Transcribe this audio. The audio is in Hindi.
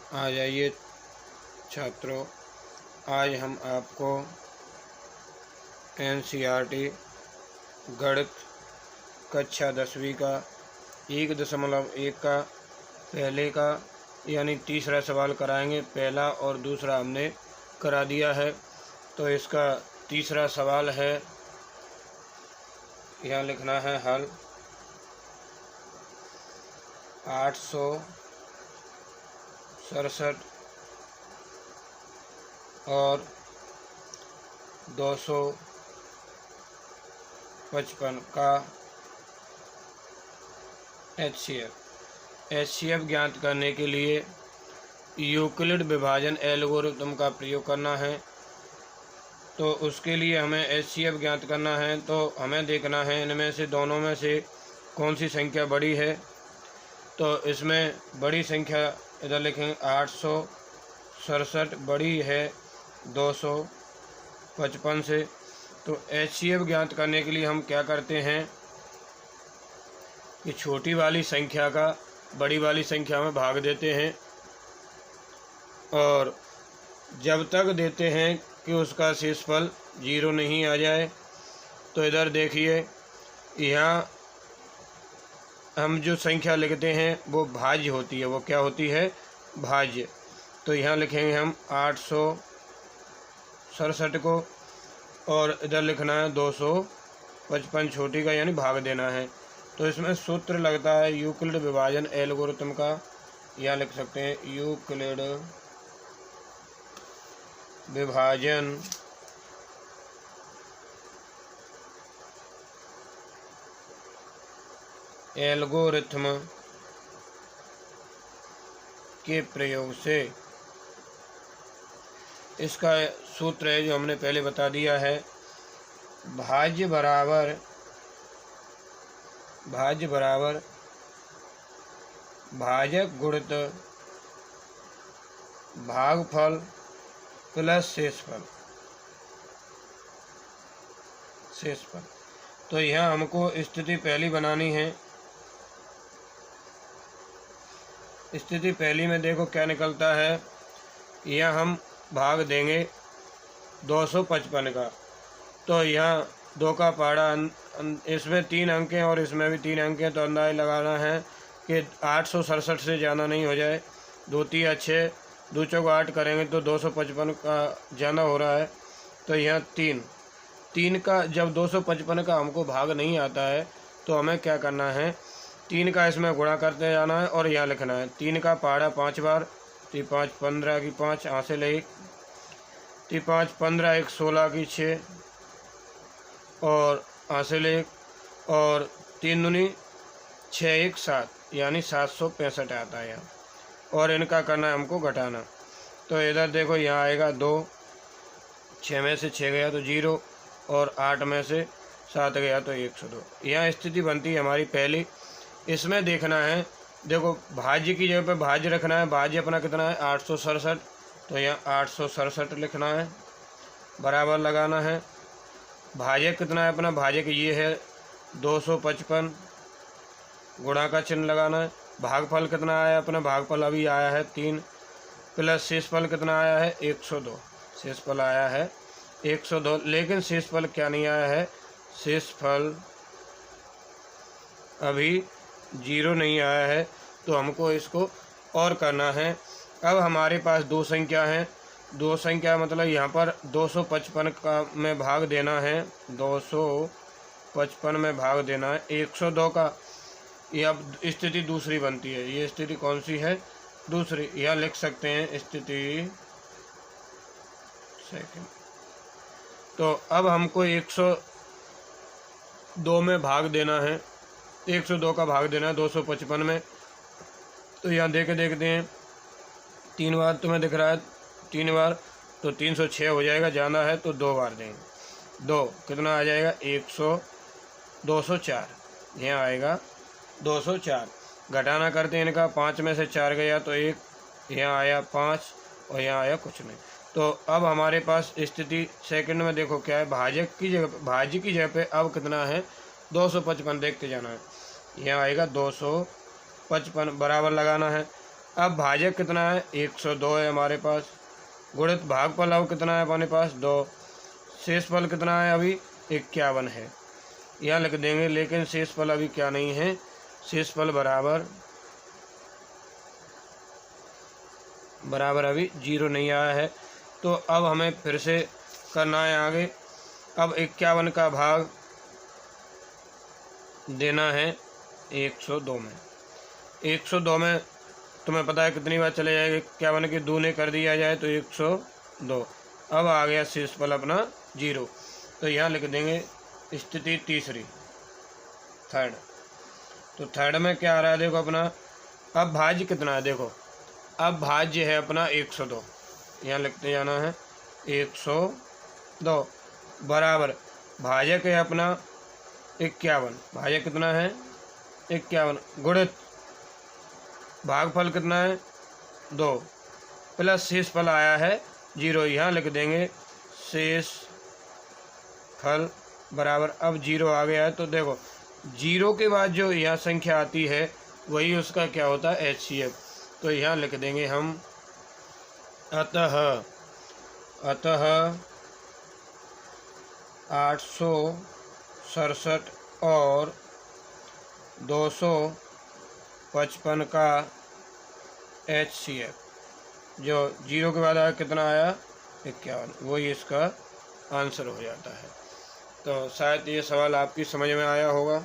आ जाइए छात्रों, आज हम आपको NCERT गणित कक्षा 10वीं का 1.1 का पहले का यानी तीसरा सवाल कराएंगे। पहला और दूसरा हमने करा दिया है, तो इसका तीसरा सवाल है, यहाँ लिखना है हल 867 और 255 का HCF ज्ञात करने के लिए यूक्लिड विभाजन एल्गोरिथम का प्रयोग करना है। तो उसके लिए हमें HCF ज्ञात करना है, तो हमें देखना है इनमें से दोनों में से कौन सी संख्या बड़ी है। तो इसमें बड़ी संख्या इधर लिखेंगे 867 बड़ी है 255 से। तो HCF ज्ञात करने के लिए हम क्या करते हैं कि छोटी वाली संख्या का बड़ी वाली संख्या में भाग देते हैं, और जब तक देते हैं कि उसका शेषफल 0 नहीं आ जाए। तो इधर देखिए, यहाँ हम जो संख्या लिखते हैं वो भाज्य होती है। वो क्या होती है? भाज्य। तो यहाँ लिखेंगे हम 867 को, और इधर लिखना है 255 छोटी का, यानी भाग देना है। तो इसमें सूत्र लगता है यूक्लिड विभाजन एल्गोरिथम का। यहाँ लिख सकते हैं यूक्लिड विभाजन एल्गोरिथम के प्रयोग से। इसका सूत्र है जो हमने पहले बता दिया है, भाज्य बराबर भाजक गुणित भागफल प्लस शेषफल। तो यहाँ हमको स्थिति पहली बनानी है। स्थिति पहली में देखो क्या निकलता है, यहाँ हम भाग देंगे 255 का। तो यहाँ 2 का पहाड़ा, इसमें 3 अंक हैं और इसमें भी 3 अंक हैं, तो अंदाज़ा लगाना है कि 867 से ज़्यादा नहीं हो जाए। 2 3 6, 2 चौक 8 करेंगे तो 255 का ज़्यादा हो रहा है। तो यहाँ 3 का, जब 255 का हमको भाग नहीं आता है तो हमें क्या करना है, 3 का इसमें गुणा करते जाना है और यहाँ लिखना है 3 का पहाड़ा 5 बार। 3 5 15 की 5 हासिल 1, 3 5 15 1 16 की 6 और हासिल 1, और 3 दूनी 6 1 7, यानी 765 आता है यहाँ। और इनका करना है हमको घटाना। तो इधर देखो, यहाँ आएगा 2, 6 में से 6 गया तो 0, और 8 में से 7 गया तो 102। यहाँ स्थिति बनती है हमारी पहली। इसमें देखना है, देखो भाज्य की जगह पे भाज्य रखना है। भाज्य अपना कितना है? 867। तो यहाँ 867 लिखना है, बराबर लगाना है। भाजक कितना है अपना? भाजक ये है 255, गुणा का चिन्ह लगाना है। भागफल कितना आया अपना? भागफल अभी आया है 3, प्लस शेषफल कितना आया है? 102। शेषफल आया है 102, लेकिन शेषफल क्या नहीं आया है? शेषफल अभी 0 नहीं आया है। तो हमको इसको और करना है। अब हमारे पास 2 संख्या हैं। 2 संख्या मतलब यहाँ पर 255 का में भाग देना है, 255 में भाग देना है 102 का। ये अब स्थिति दूसरी बनती है। ये स्थिति कौन सी है? दूसरी। यह लिख सकते हैं स्थिति सेकंड। तो अब हमको 102 में भाग देना है, 102 का भाग देना है 255 में। तो यहाँ देखते हैं, 3 बार तुम्हें दिख रहा है, 3 बार तो 306 हो जाएगा। जाना है तो 2 बार देंगे। 2 कितना आ जाएगा? 204। यहाँ आएगा 204। घटाना करते हैं इनका, 5 में से 4 गया तो 1, यहाँ आया 5 और यहाँ आया कुछ नहीं। तो अब हमारे पास स्थिति सेकंड में देखो क्या है, भाज्य की जगह पे अब कितना है 255 देखते जाना है। यहाँ आएगा 255 बराबर लगाना है। अब भाजक कितना है, 102 है हमारे पास। गुणित भागफल अब कितना है अपने पास, 2। शेषफल कितना है अभी, 51 है। यहाँ लिख देंगे, लेकिन शेषफल अभी क्या नहीं है, शेषफल बराबर अभी 0 नहीं आया है। तो अब हमें फिर से करना है आगे। अब 51 का भाग देना है 102 में। 102 में तुम्हें पता है कितनी बार चले जाएगा, 51 के दूने कर दिया जाए तो 102। अब आ गया शेषफल अपना 0। तो यहाँ लिख देंगे स्थिति तीसरी, थर्ड। तो थर्ड में क्या आ रहा है देखो अपना, अब भाज्य कितना है देखो, अब भाज्य है अपना 102। यहाँ लिखते जाना है 102 बराबर भाजक है अपना 51। भाजक कितना है 51 गुणित भागफल कितना है 2 प्लस शेषफल आया है 0। यहाँ लिख देंगे शेषफल बराबर, अब 0 आ गया है। तो देखो 0 के बाद जो यहाँ संख्या आती है वही उसका क्या होता है, HCF। तो यहाँ लिख देंगे हम अतः 867 और 255 का HCF, जो 0 के बाद आया कितना आया 51, वही इसका आंसर हो जाता है। तो शायद ये सवाल आपकी समझ में आया होगा।